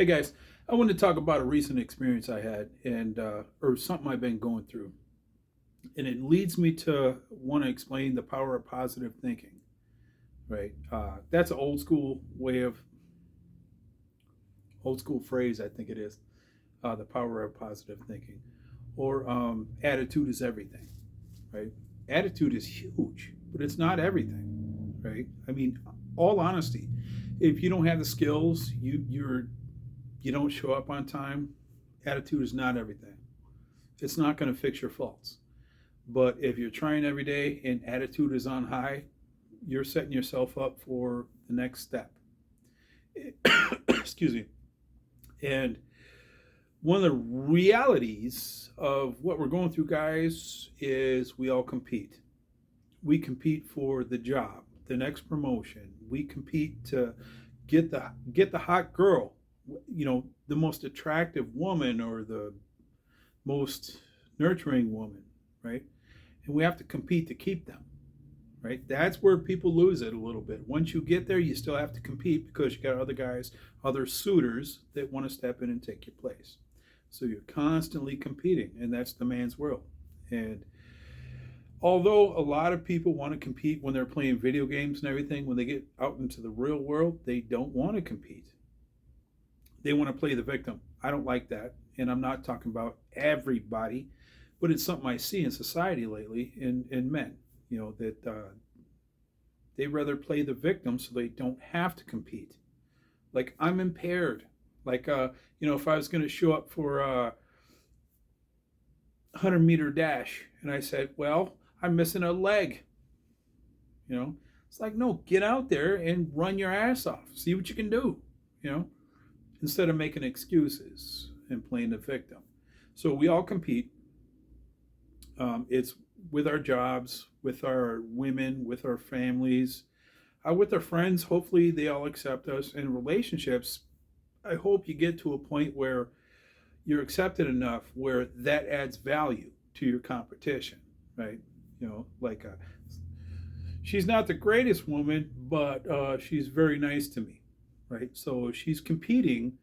Hey guys, I want to talk about a recent experience I had and or something I've been going through. And it leads me to want to explain the power of positive thinking, right? That's an old school phrase, I think it is, the power of positive thinking. Or attitude is everything, right? Attitude is huge, but it's not everything, right? I mean, all honesty, if you don't have the skills, you don't show up on time, attitude is not everything. It's not going to fix your faults. But if you're trying every day and attitude is on high, you're setting yourself up for the next step. Excuse me. And one of the realities of what we're going through, guys, is we all compete. We compete for the job, the next promotion. We compete to get the hot girl, the most attractive woman or the most nurturing woman, right? And we have to compete to keep them, right? That's where people lose it a little bit. Once you get there, you still have to compete because you got other guys, other suitors that want to step in and take your place. So you're constantly competing, and that's the man's world. And although a lot of people want to compete when they're playing video games and everything, when they get out into the real world, they don't want to compete. They want to play the victim. I don't like that. And I'm not talking about everybody, but it's something I see in society lately in men, that they rather play the victim so they don't have to compete. Like, I'm impaired. Like, if I was going to show up for a 100-meter dash and I said, well, I'm missing a leg, it's like, no, get out there and run your ass off. See what you can do, you know, instead of making excuses and playing the victim. So we all compete. It's with our jobs, with our women, with our families, with our friends. Hopefully, they all accept us. In relationships, I hope you get to a point where you're accepted enough where that adds value to your competition, right? Like she's not the greatest woman, but she's very nice to me, right? So she's competing,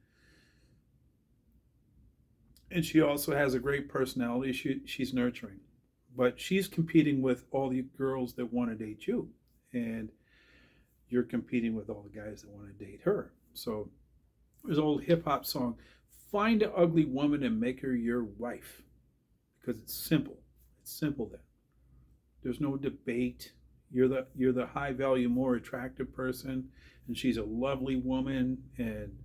and she also has a great personality. She's nurturing, but she's competing with all the girls that want to date you, and you're competing with all the guys that want to date her. So there's an old hip hop song, find an ugly woman and make her your wife, because it's simple. It's simple then. There's no debate. You're the high value, more attractive person, and she's a lovely woman, and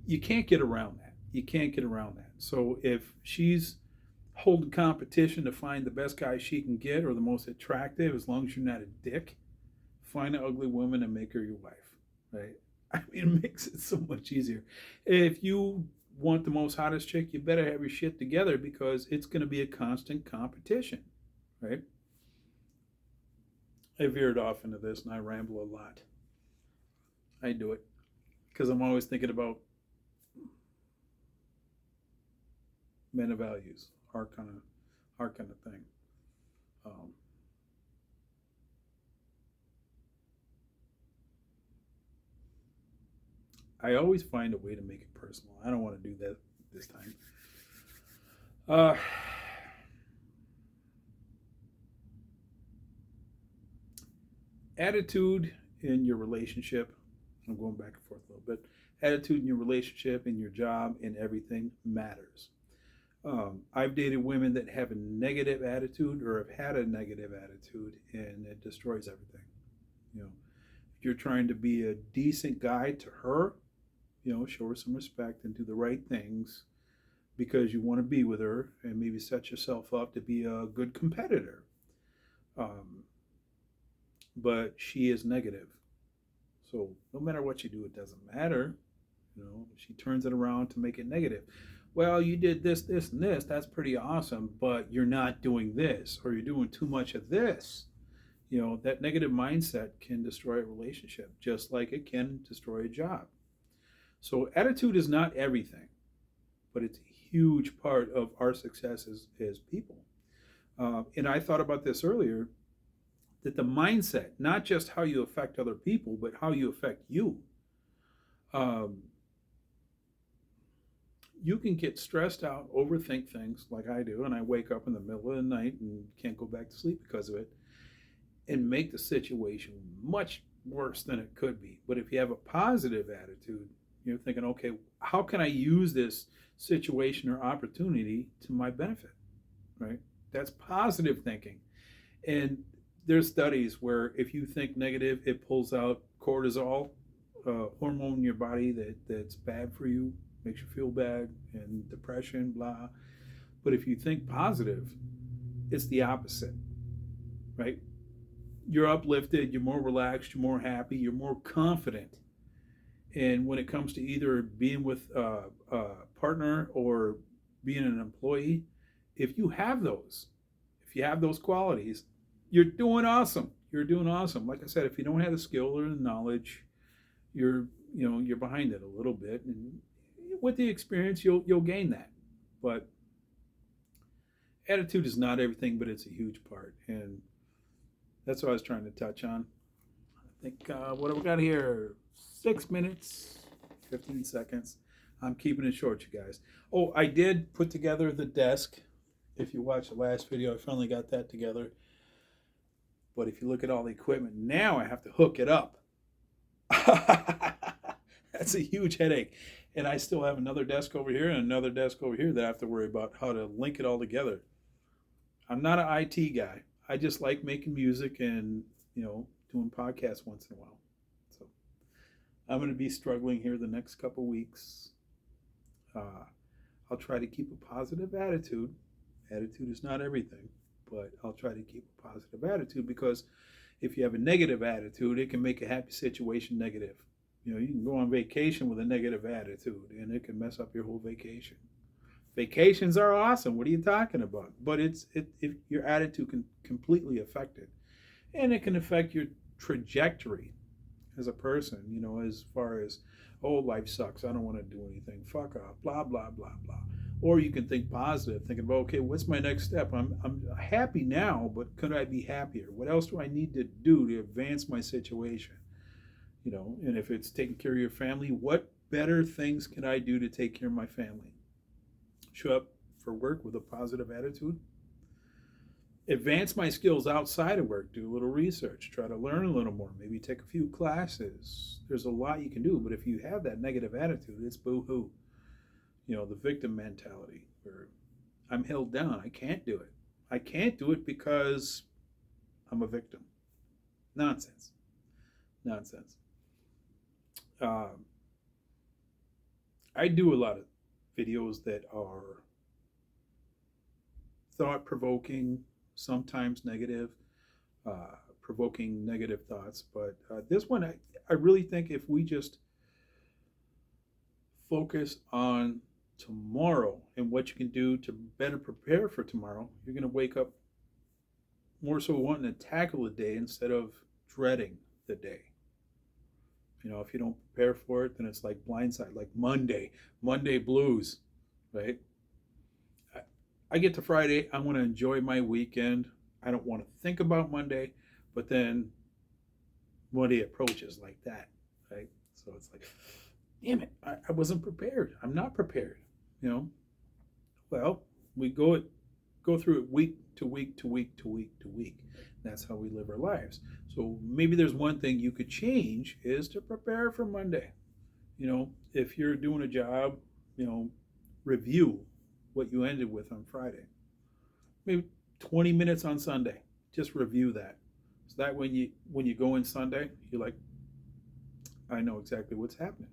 you can't get around that. You can't get around that. So if she's holding competition to find the best guy she can get or the most attractive, as long as you're not a dick, find an ugly woman and make her your wife, right? I mean, it makes it so much easier. If you want the most hottest chick, you better have your shit together because it's going to be a constant competition, right? I veered off into this and I ramble a lot. I do it because I'm always thinking about men of values, our kind of thing. Um, I always find a way to make it personal. I don't want to do that this time. Uh, Attitude in your relationship. I'm going back and forth a little bit. Attitude in your relationship, in your job, in everything matters. I've dated women that have a negative attitude or have had a negative attitude, and it destroys everything. If you're trying to be a decent guy to her, show her some respect and do the right things because you want to be with her and maybe set yourself up to be a good competitor. Um, but she is negative. So no matter what you do, it doesn't matter. She turns it around to make it negative. Well, you did this, this, and this. That's pretty awesome, but you're not doing this, or you're doing too much of this. That negative mindset can destroy a relationship, just like it can destroy a job. So attitude is not everything, but it's a huge part of our success as people. And I thought about this earlier. that the mindset, not just how you affect other people, but how you affect you. Um, you can get stressed out, overthink things like I do, and I wake up in the middle of the night and can't go back to sleep because of it, and make the situation much worse than it could be. But if you have a positive attitude, you're thinking, okay, how can I use this situation or opportunity to my benefit, right? That's positive thinking. And there's studies where if you think negative, it pulls out cortisol, hormone in your body that's bad for you, makes you feel bad, and depression, blah. But if you think positive, it's the opposite, right? You're uplifted, you're more relaxed, you're more happy, you're more confident. And when it comes to either being with a partner or being an employee, if you have those qualities, you're doing awesome. You're doing awesome. Like I said, if you don't have the skill or the knowledge, you're behind it a little bit, and with the experience, you'll gain that. But attitude is not everything, but it's a huge part, and that's what I was trying to touch on. I think what have we got here? 6 minutes, 15 seconds. I'm keeping it short, you guys. Oh, I did put together the desk. If you watched the last video, I finally got that together. But if you look at all the equipment, now I have to hook it up. That's a huge headache. And I still have another desk over here and another desk over here that I have to worry about how to link it all together. I'm not an IT guy. I just like making music and, doing podcasts once in a while. So I'm going to be struggling here the next couple weeks. I'll try to keep a positive attitude. Attitude is not everything, but I'll try to keep a positive attitude, because if you have a negative attitude, it can make a happy situation negative. You can go on vacation with a negative attitude, and it can mess up your whole vacation. Vacations are awesome. What are you talking about? But if your attitude can completely affect it, and it can affect your trajectory as a person. As far as, oh, life sucks, I don't want to do anything, fuck off, blah blah blah blah. Or you can think positive, thinking about, okay, what's my next step? I'm happy now, but could I be happier? What else do I need to do to advance my situation? And if it's taking care of your family, what better things can I do to take care of my family? Show up for work with a positive attitude. Advance my skills outside of work. Do a little research. Try to learn a little more. Maybe take a few classes. There's a lot you can do. But if you have that negative attitude, it's boo-hoo. The victim mentality, where I'm held down. I can't do it. I can't do it because I'm a victim. Nonsense. I do a lot of videos that are thought-provoking, sometimes negative, provoking negative thoughts. But this one, I really think if we just focus on tomorrow and what you can do to better prepare for tomorrow, you're going to wake up more so wanting to tackle the day instead of dreading the day. If you don't prepare for it, then it's like blindside, like Monday blues, right? I get to Friday, I want to enjoy my weekend. I don't want to think about Monday, but then Monday approaches like that, right? So it's like, damn it, I wasn't prepared. I'm not prepared, Well, we go through it week to week to week to week to week. That's how we live our lives. So maybe there's one thing you could change, is to prepare for Monday. If you're doing a job, review what you ended with on Friday. Maybe 20 minutes on Sunday. Just review that. So that when you go in Sunday, you're like, I know exactly what's happening.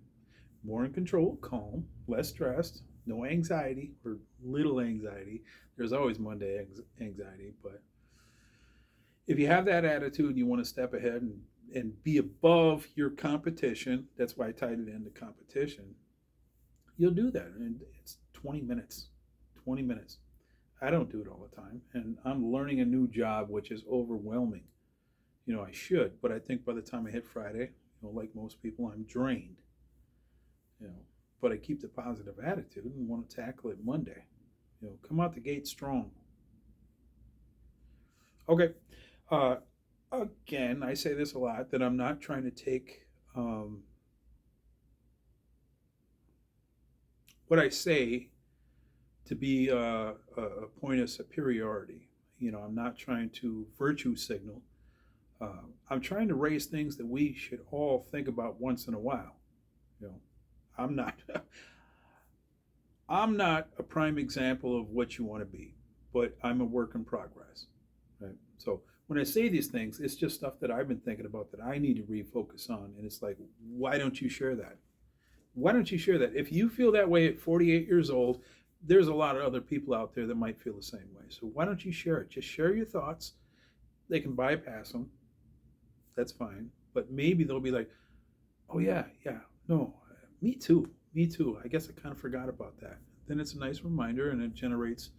More in control, calm, less stressed, no anxiety, or little anxiety. There's always Monday anxiety, but if you have that attitude and you want to step ahead and be above your competition, that's why I tied it into competition, you'll do that. And it's 20 minutes. 20 minutes. I don't do it all the time. And I'm learning a new job, which is overwhelming. I should, but I think by the time I hit Friday, like most people, I'm drained. But I keep the positive attitude and want to tackle it Monday. Come out the gate strong. Okay. again, I say this a lot, that I'm not trying to take um, what I say to be a point of superiority. I'm not trying to virtue signal. I'm trying to raise things that we should all think about once in a while. You know, I'm not I'm not a prime example of what you want to be, but I'm a work in progress. Right. So when I say these things, it's just stuff that I've been thinking about that I need to refocus on. And it's like, why don't you share that? Why don't you share that? If you feel that way at 48 years old, there's a lot of other people out there that might feel the same way. So why don't you share it? Just share your thoughts. They can bypass them. That's fine. But maybe they'll be like, oh, yeah, yeah, no, me too. Me too. I guess I kind of forgot about that. Then it's a nice reminder and it generates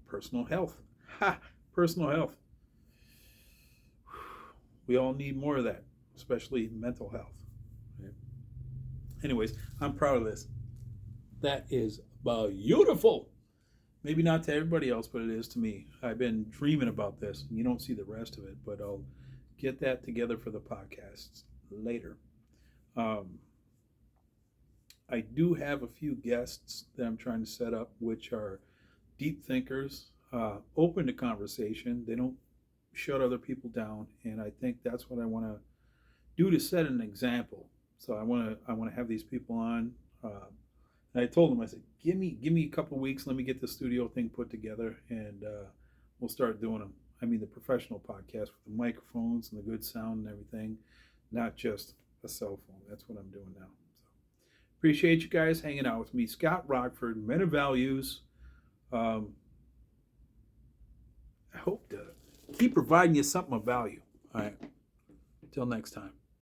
personal health. Ha! Personal health. We all need more of that, especially mental health. Right? Anyways, I'm proud of this. That is beautiful. Maybe not to everybody else, but it is to me. I've been dreaming about this. You don't see the rest of it, but I'll get that together for the podcasts later. Um, I do have a few guests that I'm trying to set up, which are deep thinkers, open to conversation. They don't shut other people down, and I think that's what I want to do to set an example. So I want to have these people on. And I told them, I said, give me a couple of weeks. Let me get the studio thing put together, and we'll start doing them. I mean, the professional podcast with the microphones and the good sound and everything, not just a cell phone. That's what I'm doing now. So appreciate you guys hanging out with me. Scott Rockford, Men of Values. Um, I hope to keep providing you something of value. All right. Until next time.